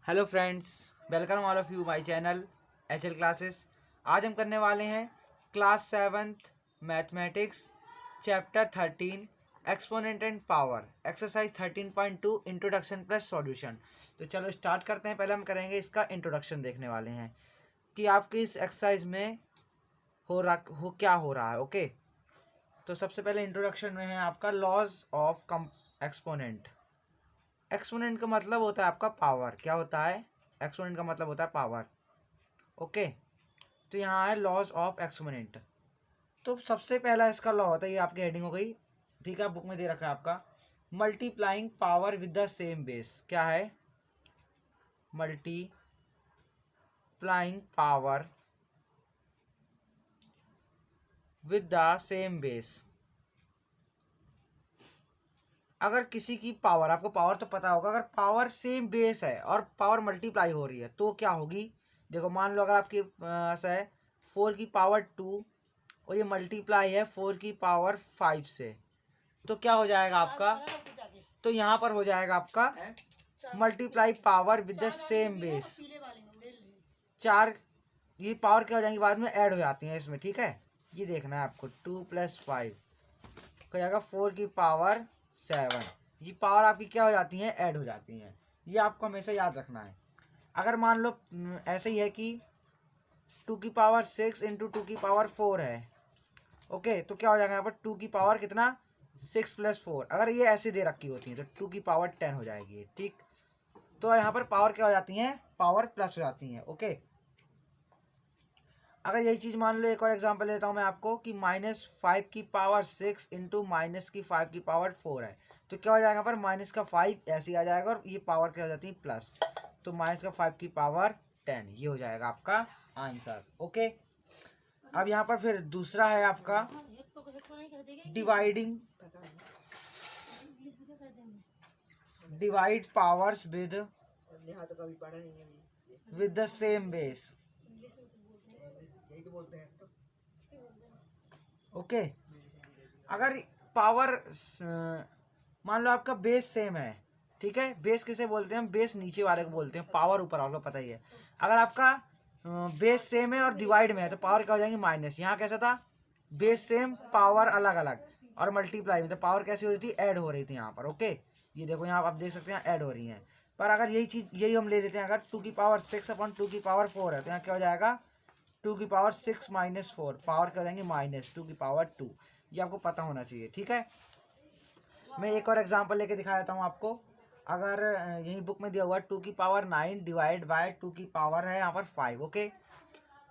Hello friends, welcome all of you my channel HL classes. आज हम करने वाले हैं class 7th mathematics chapter 13 exponent and power exercise 13.2 introduction plus solution. तो चलो स्टार्ट करते हैं। पहले हम करेंगे इसका इंट्रोडक्शन, देखने वाले हैं कि आपकी इस एक्सरसाइज में क्या हो रहा है। ओके, तो सबसे पहले इंट्रोडक्शन में है आपका लॉज ऑफ एक्सपोनेंट। एक्सपोनेंट का मतलब होता है आपका पावर। क्या होता है? एक्सपोनेंट का मतलब होता है पावर। ओके, तो यहाँ है लॉज ऑफ एक्सपोनेंट। तो सबसे पहला इसका लॉ होता है, ये आपकी हेडिंग हो गई, ठीक है, बुक में दे रखा है आपका, multiplying power with the same base. क्या है? Multiplying power with the same base. अगर किसी की पावर, आपको पावर तो पता होगा, अगर पावर सेम बेस है और पावर मल्टीप्लाई हो रही है तो क्या होगी? देखो, मान लो अगर आपके पास है 4 की पावर 2 और ये मल्टीप्लाई है 4 की पावर 5 से, तो क्या हो जाएगा आपका? तो यहाँ पर हो जाएगा आपका multiply power with the same base. चार ये पावर क्या हो जाएंगी? बाद में ऐड हो जाती हैं इसमें, ठीक है, ये देखना है आपको। 2 + 5 हो जाएगा 4 की पावर 7। ये पावर आपकी क्या हो जाती हैं? ऐड हो जाती हैं। ये आपको हमेशा याद रखना है। अगर मान लो ऐसे ही है कि 2 की पावर 6 इंटू 2 की पावर 4 है। ओके, तो क्या हो जाएगा यहाँ पर? 2 की पावर कितना? 6 + 4। अगर ये ऐसे दे रखी होती है तो 2 की पावर 10 हो जाएगी, ठीक। तो यहाँ पर पावर क्या हो जाती हैं? पावर प्लस हो जाती हैं। ओके, अगर यही चीज़ मान लो, एक और एग्जांपल देता हूँ मैं आपको कि -5 की पावर 6 इंटू -5 की पावर 4 है, तो क्या हो जाएगा पर? -5 ऐसे ही आ जाएगा और ये पावर क्या हो जाती है? प्लस। तो -5 की पावर 10, ये हो जाएगा आपका आंसर। ओके, अब यहाँ पर फिर दूसरा है आपका divide powers with the same base. Okay, अगर पावर मान लो आपका बेस सेम है, ठीक है, बेस किसे बोलते हैं हम? बेस नीचे वाले को बोलते हैं, पावर ऊपर वाले को पता ही है। अगर आपका बेस सेम है और डिवाइड में है तो पावर क्या हो जाएंगी? माइनस। यहाँ कैसा था? बेस सेम, पावर अलग अलग, और मल्टीप्लाई में तो पावर कैसी हो रही थी? ऐड हो रही थी यहाँ पर। ओके, ये देखो यहाँ आप देख सकते हैं ऐड हो रही हैं। पर अगर यही चीज़ यही हम ले लेते हैं, अगर 2 की पावर 6 अपॉन 2 की पावर 4 है, तो यहाँ क्या हो जाएगा? 2 की पावर 6 - 4, पावर क्या हो जाएंगे? -2 की पावर 2। ये आपको पता होना चाहिए, ठीक है। मैं एक और एग्जांपल लेके दिखा देता हूँ आपको। अगर यही बुक में दिया हुआ 2 की पावर 9 डिवाइड बाय 2 की पावर है यहाँ पर 5। ओके,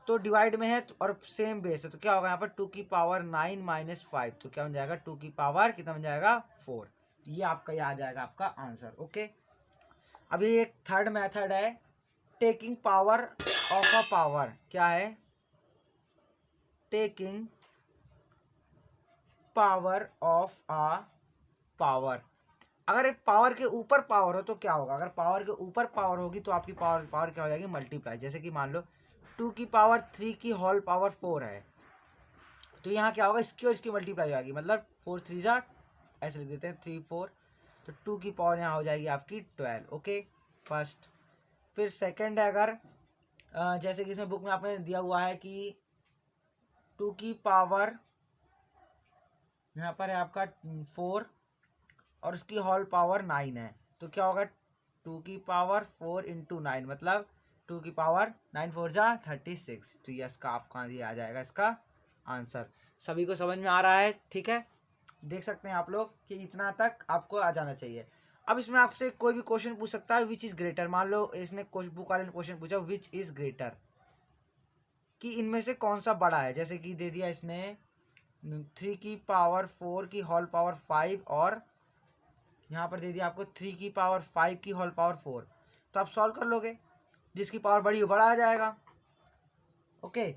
तो डिवाइड में है और सेम बेस है, तो क्या होगा यहाँ पर? 2 की पावर 9 - 5, तो क्या बन जाएगा? 2 की पावर कितना बन जाएगा? 4। ये आपका ये आ जाएगा आपका आंसर। ओके, अभी एक थर्ड मेथड है, taking power of a power. क्या है? Taking power of a power. अगर एक पावर के ऊपर पावर हो तो क्या होगा? अगर पावर के ऊपर पावर होगी तो आपकी पावर क्या हो जाएगी? मल्टीप्लाई। जैसे कि मान लो 2 की पावर 3 की होल पावर 4 है, तो यहाँ क्या होगा? इसकी और इसकी मल्टीप्लाई हो जाएगी, मतलब 4 3 जा, ऐसे लिख देते हैं 3 4, तो 2 की पावर यहाँ हो जाएगी आपकी 12। Okay, first. फिर सेकंड है, अगर जैसे कि इसमें बुक में आपने दिया हुआ है कि 2 की पावर यहाँ पर है आपका 4 और उसकी होल पावर 9 है, तो क्या होगा? 2 की पावर 4 इंटू 9, मतलब 2 की पावर 9 4 जा 36। तो ये इसका आपका ये आ जाएगा इसका आंसर। सभी को समझ में आ रहा है? ठीक है, देख सकते हैं आप लोग कि इतना तक आपको आ जाना चाहिए। अब इसमें आपसे कोई भी क्वेश्चन पूछ सकता है, विच इज़ ग्रेटर। मान लो इसने बुक वाले ने क्वेश्चन पूछा विच इज़ ग्रेटर, कि इनमें से कौन सा बड़ा है। जैसे कि दे दिया इसने 3 की पावर 4 की होल पावर 5 और यहाँ पर दे दिया आपको 3 की पावर 5 की होल पावर 4, तो आप सॉल्व कर लोगे, जिसकी पावर बड़ी हो बड़ा आ जाएगा। ओके,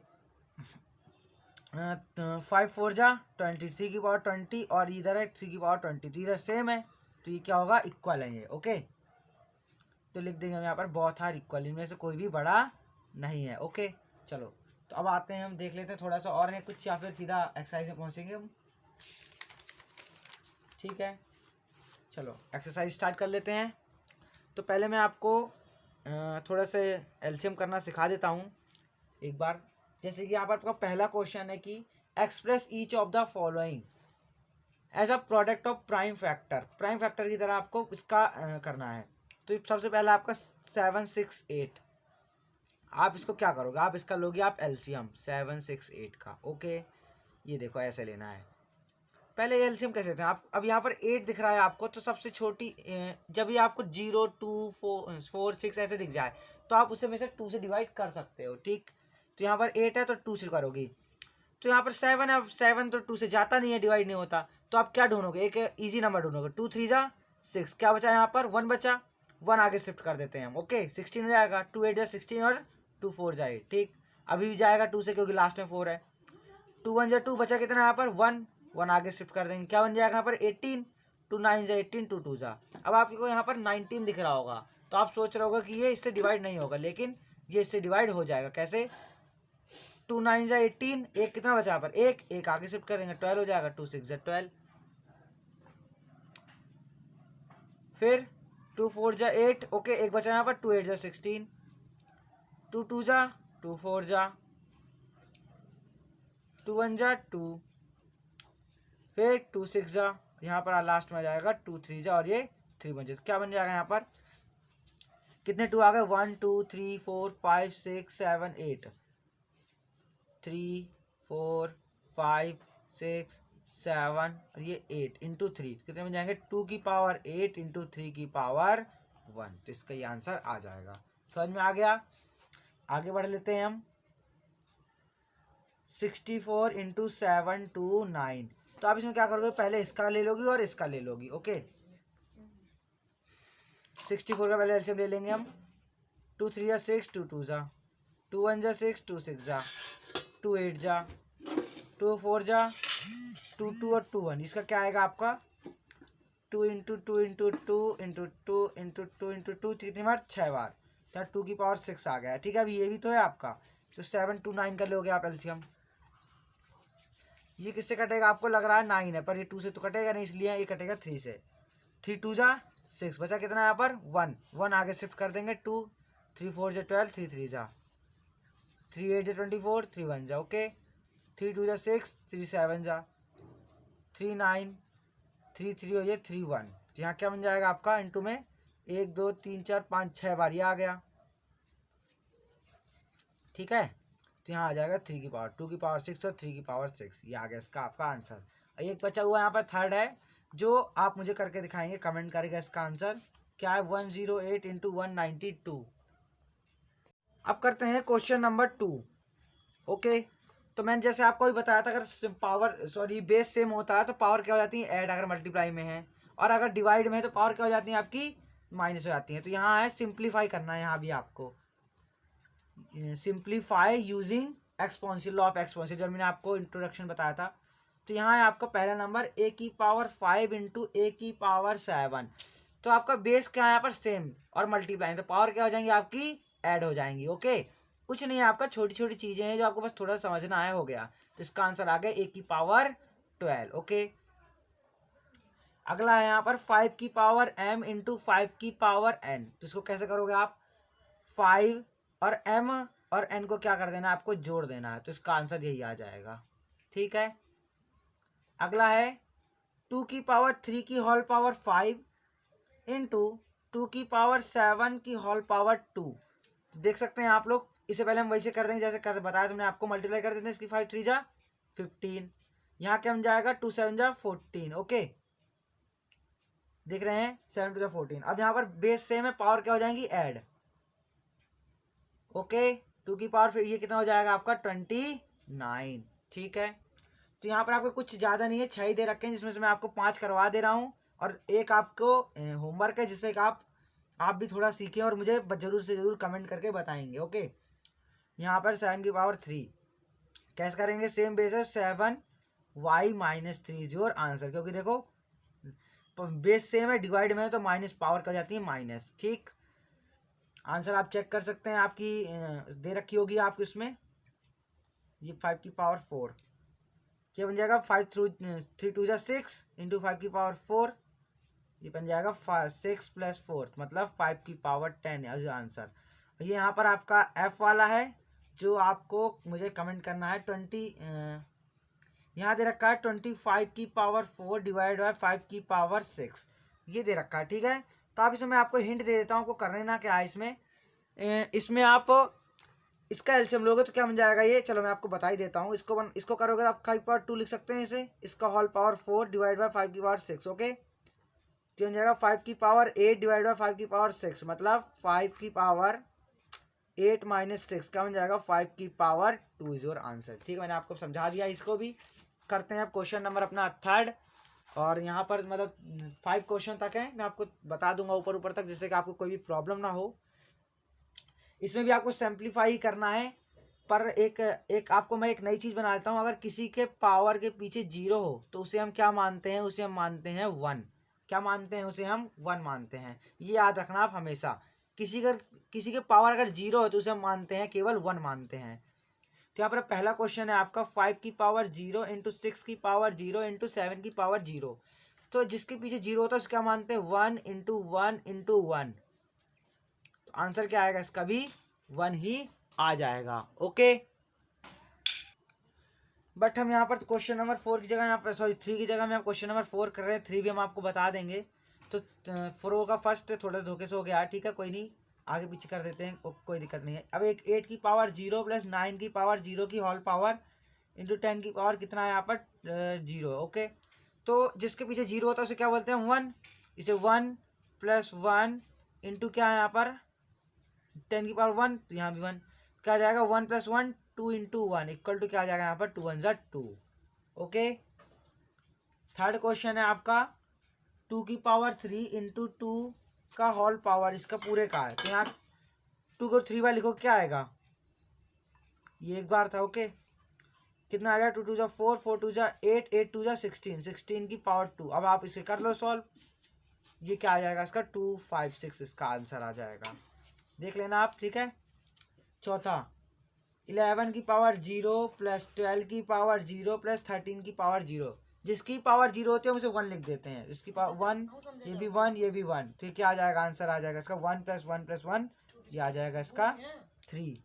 5 4 जा 20, 3 की पावर 20 और इधर है 3 की पावर 20, तो इधर सेम है, तो ये क्या होगा? इक्वल है ये। ओके, तो लिख देंगे हम यहाँ पर बोथ आर इक्वल, इनमें से कोई भी बड़ा नहीं है। ओके, चलो, तो अब आते हैं, हम देख लेते हैं थोड़ा सा और है कुछ, या फिर सीधा एक्सरसाइज में पहुँचेंगे हम। ठीक है, चलो एक्सरसाइज स्टार्ट कर लेते हैं। तो पहले मैं आपको थोड़ा सा एलसीएम करना सिखा देता हूँ एक बार। जैसे कि यहाँ पर आपका पहला क्वेश्चन है कि express each of the following as a product of prime factor. Prime factor की तरह आपको इसका करना है। तो सबसे पहला आपका 768, आप इसको क्या करोगे, आप इसका लोगे आप एलसीएम 768 का। ओके, ये देखो ऐसे लेना है। पहले एलसीएम कैसे लेते हैं आप, अब यहाँ पर 8 दिख रहा है आपको, तो सबसे छोटी जब ये आपको 0 2 4 6 ऐसे दिख जाए तो आप उसे में से 2 से डिवाइड कर सकते हो। ठीक, तो यहाँ पर 8 है तो 2 से करोगी। तो यहाँ पर 7 है, 7 तो 2 से जाता नहीं है, डिवाइड नहीं होता। तो आप क्या ढूंढोगे, एक इजी नंबर ढूंढोगे। 2 3 जा 6, क्या बचा यहाँ पर 1 बचा, 1 आगे शिफ्ट कर देते हैं हम। ओके, 16 हो जाएगा। 2 8 जा 16 और 2 4 जाए। ठीक, अभी भी जाएगा 2 से क्योंकि लास्ट में 4 है। 2 1 जा 2, बचा कितना यहाँ पर 1, 1 आगे शिफ्ट कर देंगे, क्या बन जाएगा यहाँ पर 18। 2 9 जा 18, 2 2 जा। अब आपको यहाँ पर 19 दिख रहा होगा, तो आप सोच रहे होगा कि ये इससे डिवाइड नहीं होगा, लेकिन ये इससे डिवाइड हो जाएगा। कैसे, 2 9 जा 18, एक कितना बचा यहाँ पर, एक आगे शिफ्ट कर देंगे, 12 हो जाएगा। 2 6 जा 12, फिर 2 4 जा 8। ओके, एक बचा यहाँ पर 2 8 जा 16, 2 2 जा 2 4 जा 2 1 जा 2, फिर 2 6 जा, यहाँ पर लास्ट में जाएगा 2 3 जा, और ये 3 बन जाए। क्या बन जाएगा यहाँ पर, कितने 2 आ गए, 1 2 3 4 5 6 7 8, 3 4 5 6 7 और ये 8 इंटू 3 कितने बन जाएंगे, 2 की पावर 8 इंटू 3 की पावर 1। तो इसका ये आंसर आ जाएगा। समझ में आ गया। आगे बढ़ लेते हैं हम। 64 इंटू 7 2 9। तो आप इसमें क्या करोगे, पहले इसका ले लोगी और इसका ले लोगी। ओके, 64 का पहले एलसीएम ले लेंगे हम। 2 3 जा 6, 2 2 जा, 2 1 जा 6, 2 6 जा, 2 8 जा, 2 4 जा, 2 2 और 2 1। इसका क्या आएगा आपका, 2 into 2 into 2 into 2 into 2 into 2, कितनी बार, 6 बार। तो 2 की पावर 6 आ गया। ठीक है, अभी ये भी तो है आपका। तो 7 2 9 का लोगे आप एलसीएम। ये किससे कटेगा, आपको लग रहा है 9 है, पर ये 2 से तो कटेगा नहीं, इसलिए ये कटेगा 3 से। 3 2 जा 6, बचा कितना यहाँ पर 1, 1 आगे शिफ्ट कर देंगे। 2 3 4 जा 12, 3 3 जा, 3 8 जा 24, 3 1 जा। ओके, 3 2 जा 6, 3 7 जा, 3 9, 3 3 हो जाए 3 1। यहाँ क्या बन जाएगा आपका, इंटू में 1 2 3 4 5 6 बार ये आ गया। ठीक है, तो यहाँ आ जाएगा 3 की पावर 2 की पावर 6 और 3 की पावर 6, ये आ गया इसका आपका आंसर। एक बचा हुआ यहाँ पर थर्ड है, जो आप मुझे करके दिखाएंगे, कमेंट करेगा इसका आंसर क्या है। 108 इंटू 192। अब करते हैं क्वेश्चन नंबर 2। ओके, तो मैंने जैसे आपको भी बताया था, अगर पावर बेस सेम होता है तो पावर क्या हो जाती है, ऐड, अगर मल्टीप्लाई में है। और अगर डिवाइड में है तो पावर क्या हो जाती है आपकी, माइनस हो जाती है। तो यहाँ है सिंप्लीफाई करना है, यहाँ भी आपको simplify using exponential, law of exponential, जब मैंने आपको इंट्रोडक्शन बताया था। तो यहाँ है आपका पहला नंबर a की पावर 5 इंटू a की पावर 7। तो आपका बेस क्या है यहाँ पर, सेम, और मल्टीप्लाई, तो पावर क्या हो जाएंगी आपकी, ऐड हो जाएंगी। ओके, कुछ नहीं है आपका, छोटी छोटी चीजें हैं जो आपको बस थोड़ा समझना है, हो गया। तो इसका आंसर आ गया a की पावर 12। ओके, अगला है यहाँ पर 5 की पावर m इंटू 5 की पावर n। तो इसको कैसे करोगे आप, 5 और m और n को क्या कर देना है, आपको जोड़ देना है। तो इसका आंसर यही आ जाएगा। ठीक है, अगला है 2 की पावर 3 की होल पावर 5 इंटू 2 की पावर 7 की होल पावर 2। तो देख सकते हैं आप लोग, इससे पहले हम वैसे कर देंगे जैसे कर बताया तुमने, आपको मल्टीप्लाई कर देते हैं। इसकी 5 3 जा 15, यहाँ क्या बन जाएगा, 2 7 जा 14। ओके, देख रहे हैं, 7 2 जा 14। अब यहाँ पर बेस सेम है, पावर क्या हो जाएंगी, ऐड। ओके, 2 की पावर फिर ये कितना हो जाएगा आपका, 29। ठीक है, तो यहाँ पर आपको कुछ ज़्यादा नहीं है, 6 ही दे रखे हैं, जिसमें से मैं आपको 5 करवा दे रहा हूँ, और एक आपको होमवर्क है, जिससे कि आप भी थोड़ा सीखें और मुझे जरूर से ज़रूर कमेंट करके बताएंगे। ओके, यहाँ पर 7 की पावर 3 कैसे करेंगे, सेम बेस है, 7y minus 3 is your answer. क्योंकि देखो बेस सेम है, डिवाइड में है, तो माइनस पावर कर जाती है माइनस। ठीक, आंसर आप चेक कर सकते हैं, आपकी दे रखी होगी आपकी उसमें, ये 5 की पावर 4 क्या बन जाएगा, 5 3 2 जा 6 इंटू 5 की पावर 4 ये बन जाएगा 6 + 4 मतलब 5 की पावर 10 है जो आंसर। ये यहाँ पर आपका एफ वाला है जो आपको मुझे कमेंट करना है। 20 यहाँ दे रखा है 25 की पावर 4 डिवाइड बाय 5 की पावर 6, ये दे रखा है। ठीक है, तो आप इसमें मैं आपको हिंट दे देता हूँ, आपको करने ना क्या है इसमें। इसमें आप इसका एलसीएम लोगे तो क्या बन जाएगा ये, चलो मैं आपको बता ही देता हूँ। इसको करोगे तो आप 5/2 लिख सकते हैं इसे, इसका होल पावर 4 डिवाइड बाय 5 की पावर 6। ओके, तो बन जाएगा 5 की पावर 8 डिवाइड बाय 5 की पावर 6 मतलब 5 की पावर 8 - 6 क्या बन जाएगा 5 की पावर 2 इज योर आंसर। ठीक है, मैंने आपको समझा दिया। इसको भी करते हैं अब क्वेश्चन नंबर अपना 3rd, और यहाँ पर मतलब 5 क्वेश्चन तक है, मैं आपको बता दूंगा ऊपर ऊपर तक, जिससे कि आपको कोई भी प्रॉब्लम ना हो। इसमें भी आपको सिंप्लीफाई करना है, पर एक आपको मैं एक नई चीज़ बना देता हूँ। अगर किसी के पावर के पीछे 0 हो तो उसे हम क्या मानते हैं, उसे हम मानते हैं 1। क्या मानते हैं, उसे हम 1 मानते हैं। ये याद रखना आप हमेशा। किसी के पावर अगर 0 हो तो उसे हम मानते हैं केवल 1 मानते हैं। तो यहाँ पर पहला क्वेश्चन है आपका 5 की पावर 0 × 6 की पावर 0 × 7 की पावर 0। तो जिसके पीछे 0 होता है उसका मानते हैं 1 × 1 × 1। तो आंसर क्या आएगा इसका भी 1 ही आ जाएगा। ओके, बट हम यहाँ पर क्वेश्चन नंबर 4 की जगह, यहाँ पर 3 की जगह में हम क्वेश्चन नंबर 4 कर रहे हैं। 3 भी हम आपको बता देंगे। तो 4 का फर्स्ट थोड़ा धोखे से हो गया, ठीक है, कोई नहीं, आगे पीछे कर देते हैं, कोई दिक्कत नहीं है। अब एक 8 की पावर 0 + 9 की पावर 0 की होल पावर × 10 की पावर कितना है यहाँ पर 0। ओके, तो जिसके पीछे 0 होता है उसे क्या बोलते हैं 1। इसे 1 + 1 इंटू क्या है यहाँ पर 10 की पावर 1, तो यहाँ भी 1 क्या आ जाएगा 1 + 1 2 × 1 इक्वल टू क्या आ जाएगा यहाँ पर 2 × 1 = 2। ओके, थर्ड क्वेश्चन है आपका 2 की पावर 3 × 2 का होल पावर, इसका पूरे का है। तो यहाँ 2 को 3 बार लिखो क्या आएगा, ये एक बार था। ओके, कितना आ गया 2 × 2 = 4 4 × 2 = 8 8 × 2 = 16 16 की पावर 2। अब आप इसे कर लो सॉल्व, ये क्या आ जाएगा इसका 256 इसका आंसर आ जाएगा, देख लेना आप। ठीक है, चौथा 11 की पावर 0 + 12 की पावर 0 + 13 की पावर 0। जिसकी पावर 0 होती है उसे 1 लिख देते हैं, इसकी पावर 1, ये भी 1 ये भी 1। तो क्या आ जाएगा आंसर आ जाएगा इसका 1 + 1 + 1, ये आ जाएगा इसका 3।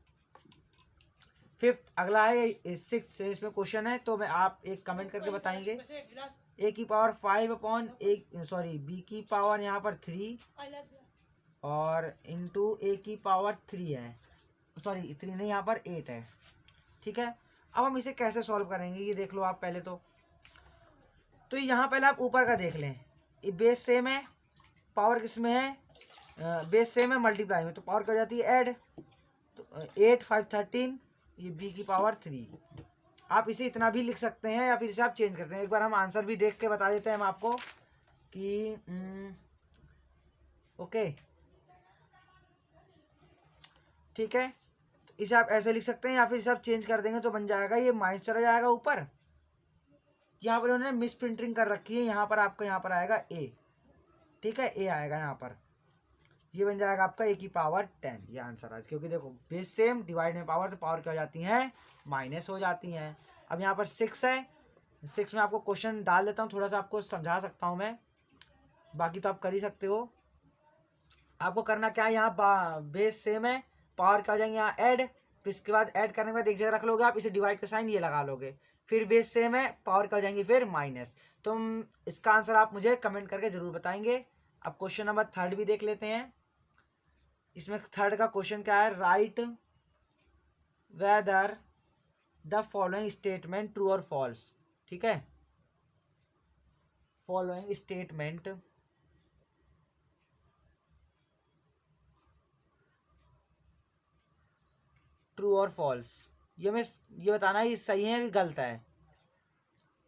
फिफ्थ अगला है 6, इसमें क्वेश्चन है, तो मैं आप एक कमेंट करके बताएंगे। ए की पावर 5 बी की पावर यहाँ पर 3 और इंटू ए की पावर 3 है, 3 नहीं यहाँ पर 8 है। ठीक है, अब हम इसे कैसे सॉल्व करेंगे ये देख लो आप पहले। तो यहाँ पहले आप ऊपर का देख लें, ये बेस सेम है, पावर किस में है, बेस सेम है, मल्टीप्लाई में, तो पावर क्या जाती है ऐड। तो 8 5 13, ये बी की पावर 3। आप इसे इतना भी लिख सकते हैं या फिर इसे आप चेंज करते हैं। एक बार हम आंसर भी देख के बता देते हैं हम आपको कि ओके ठीक है, तो इसे आप ऐसे लिख सकते हैं या फिर इसे आप चेंज कर देंगे तो बन जाएगा ये माइनस चला जाएगा ऊपर। यहाँ पर उन्होंने मिस प्रिंटिंग कर रखी है, यहाँ पर आपका यहाँ पर आएगा ए। ठीक है, ए आएगा यहाँ पर, ये बन जाएगा आपका ए की पावर 10, ये आंसर आज। क्योंकि देखो बेस सेम, डिवाइड में पावर, तो पावर क्या हो जाती हैं माइनस हो जाती हैं। अब यहाँ पर 6 है, 6 में आपको क्वेश्चन डाल देता हूँ, थोड़ा सा आपको समझा सकता हूँ मैं, बाकी तो आप कर ही सकते हो। आपको करना क्या है, यहाँ बेस सेम है, पावर क्या हो जाएंगे यहाँ ऐड, फिर इसके बाद ऐड करने के बाद एक जगह रख लोगे आप, इसे डिवाइड का साइन ये लगा लोगे, फिर बेस सेम है, पावर क्या हो जाएंगी फिर माइनस। तो इसका आंसर आप मुझे कमेंट करके जरूर बताएंगे। अब क्वेश्चन नंबर 3 भी देख लेते हैं। इसमें 3 का क्वेश्चन क्या है, right whether the following statement true और फॉल्स। ठीक है, फॉलोइंग स्टेटमेंट ट्रू और फॉल्स, ये बताना है ये सही है कि गलत है,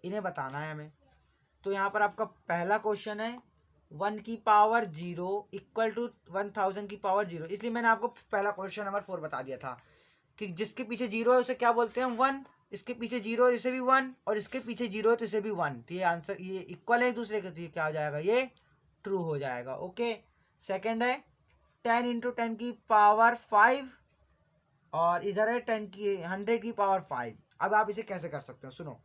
इन्हें बताना है हमें। तो यहाँ पर आपका पहला क्वेश्चन है 1 की पावर 0 इक्वल टू 1000 की पावर 0। इसलिए मैंने आपको पहला क्वेश्चन नंबर 4 बता दिया था कि जिसके पीछे 0 है उसे क्या बोलते हैं 1, इसके पीछे 0 है इसे भी 1, और इसके पीछे 0 है तो इसे भी 1। तो ये आंसर ये इक्वल है एक दूसरे के, तो ये क्या हो जाएगा, ये ट्रू हो जाएगा। ओके, सेकेंड है 10 × 10 की पावर 5 और इधर है 100 की पावर 5। अब आप इसे कैसे कर सकते हो, सुनो,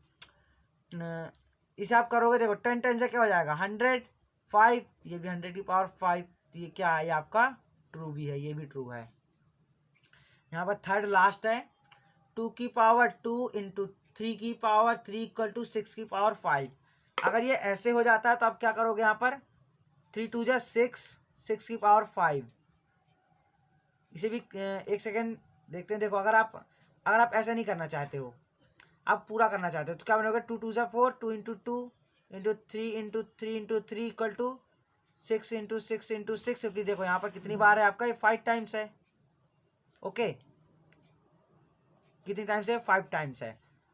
इसे आप करोगे, देखो 10 10 से क्या हो जाएगा 100, 5, ये भी 100 की पावर 5, तो ये क्या है, ये आपका ट्रू भी है, ये भी ट्रू है। यहाँ पर थर्ड लास्ट है 2 की पावर 2 इंटू 3 की पावर 3 इक्वल टू 6 की पावर 5। अगर ये ऐसे हो जाता है तो आप क्या करोगे, यहाँ पर 3 2 जा 6, 6 की पावर 5। इसे भी एक सेकेंड देखते हैं। देखो अगर आप ऐसा नहीं करना चाहते हो, आप पूरा करना चाहते हो, तो क्या बनोगे, 2 2 जा 4, 2 into 2 into 3 into 3 into 3 equal to 6 into 6 into 6, क्योंकि देखो यहाँ पर कितनी बार है आपका, ये 5 टाइम्स है। ओके, कितनी टाइम्स है, 5 टाइम्स है।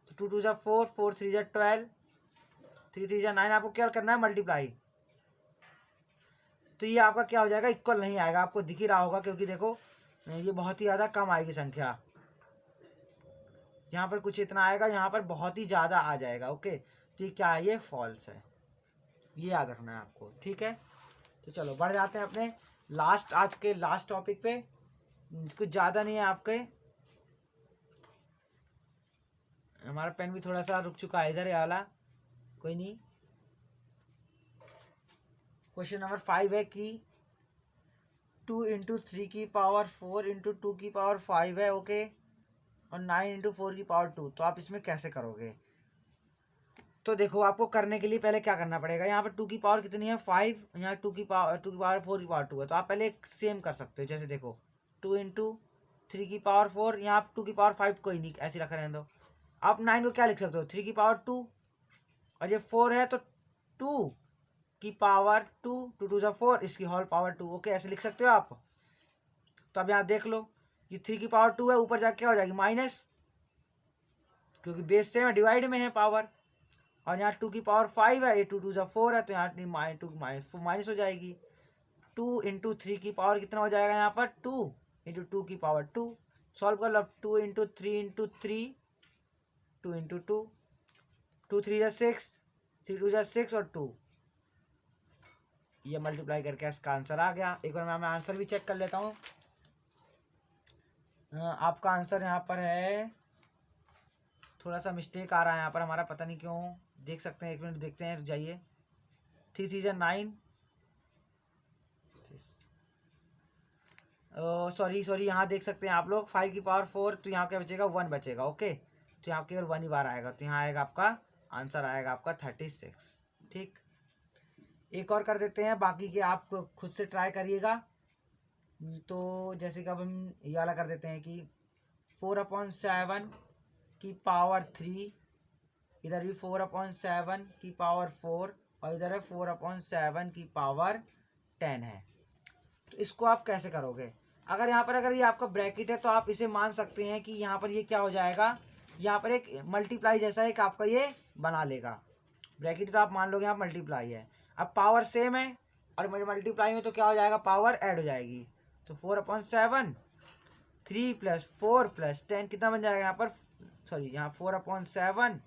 तो 2 2 जा 4, 4 3 जा 12, 3 3 जा 9, आपको क्या करना है, मल्टीप्लाई। तो ये आपका क्या हो जाएगा, इक्वल नहीं आएगा, आपको दिख ही रहा होगा, क्योंकि देखो ये बहुत ही ज़्यादा कम आएगी संख्या। यहाँ पर कुछ इतना आएगा, यहाँ पर बहुत ही ज़्यादा आ जाएगा। ओके, तो ये क्या है, ये फॉल्स है, ये याद रखना है आपको, ठीक है। तो चलो बढ़ जाते हैं अपने लास्ट, आज के लास्ट टॉपिक पे। कुछ ज़्यादा नहीं है आपके, हमारा पेन भी थोड़ा सा रुक चुका है इधर, ये वाला कोई नहीं। क्वेश्चन नंबर 5 है कि 2 इंटू 3 की पावर 4 इंटू 2 की पावर 5 है। ओके, और 9 इंटू 4 की पावर 2, तो आप इसमें कैसे करोगे। तो देखो आपको करने के लिए पहले क्या करना पड़ेगा, यहाँ पर 2 की पावर कितनी है, 5, यहाँ 2 की पावर 4 की पावर 2 है, तो आप पहले एक सेम कर सकते हो। जैसे देखो 2 इंटू 3 की पावर 4, यहाँ आप 2 की पावर 5 कोई नहीं, ऐसे रखा रहने दो। आप 9 को क्या लिख सकते हो, 3 की पावर 2, और ये 4 है तो 2 की पावर 2, 2 2 4, इसकी होल पावर 2। ओके, ऐसे लिख सकते हो आप। तो अब यहाँ देख लो, ये 3 की पावर 2 है, ऊपर जाके क्या हो जाएगी, माइनस, क्योंकि बेस सेम है, डिवाइड में है पावर। और यहाँ 2 की पावर 5 है, ये 2 2 4 है, तो यहाँ 2 माइनस हो जाएगी। 2 इंटू 3 की पावर कितना हो जाएगा, यहाँ पर 2 इंटू 2 की पावर 2। सॉल्व कर लो, 2 इंटू 3 इंटू 3, 2 इंटू 2, 2 3 जा 6, 3 2 जा 6 और 2, ये मल्टीप्लाई करके इसका आंसर आ गया। एक बार मैं आंसर भी चेक कर लेता हूँ। आपका आंसर यहाँ पर है, थोड़ा सा मिस्टेक आ रहा है यहाँ पर हमारा, पता नहीं क्यों, देख सकते हैं, एक मिनट देखते हैं, जाइए। 3 3 जा 9, सॉरी यहाँ देख सकते हैं आप लोग, 5 की पावर 4, तो यहाँ क्या बचेगा, 1 बचेगा। ओके, तो यहाँ केवल 1 ही बार आएगा, तो यहाँ आएगा आपका आंसर, आएगा आपका 36। ठीक, एक और कर देते हैं, बाकी के आप खुद से ट्राई करिएगा। तो जैसे कि अब हम ये वाला कर देते हैं कि 4/7 की पावर 3, इधर भी 4/7 की पावर 4, और इधर है 4/7 की पावर 10 है। तो इसको आप कैसे करोगे, अगर ये आपका ब्रैकेट है तो आप इसे मान सकते हैं कि यहाँ पर ये क्या हो जाएगा, यहाँ पर एक मल्टीप्लाई जैसा एक आपका ये बना लेगा। ब्रैकेट तो आप मान लोगे यहाँ मल्टीप्लाई है, अब पावर सेम है और मल्टीप्लाई में तो क्या हो जाएगा, पावर ऐड हो जाएगी। तो 4/7, 3 + 4 + 10 कितना बन जाएगा यहाँ पर, सॉरी यहाँ 4/7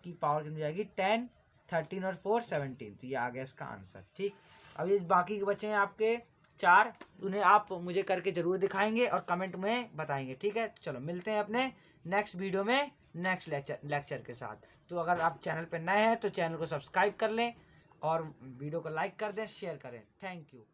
की पावर कितनी जाएगी, 10, 13 और 4 17, तो ये आ गया इसका आंसर। ठीक, अब ये बाकी के बच्चे हैं आपके 4, उन्हें आप मुझे करके ज़रूर दिखाएंगे और कमेंट में बताएंगे। ठीक है, तो चलो मिलते हैं अपने नेक्स्ट वीडियो में, नेक्स्ट लेक्चर के साथ। तो अगर आप चैनल पर नए हैं तो चैनल को सब्सक्राइब कर लें और वीडियो को लाइक कर दें, शेयर करें। Thank you.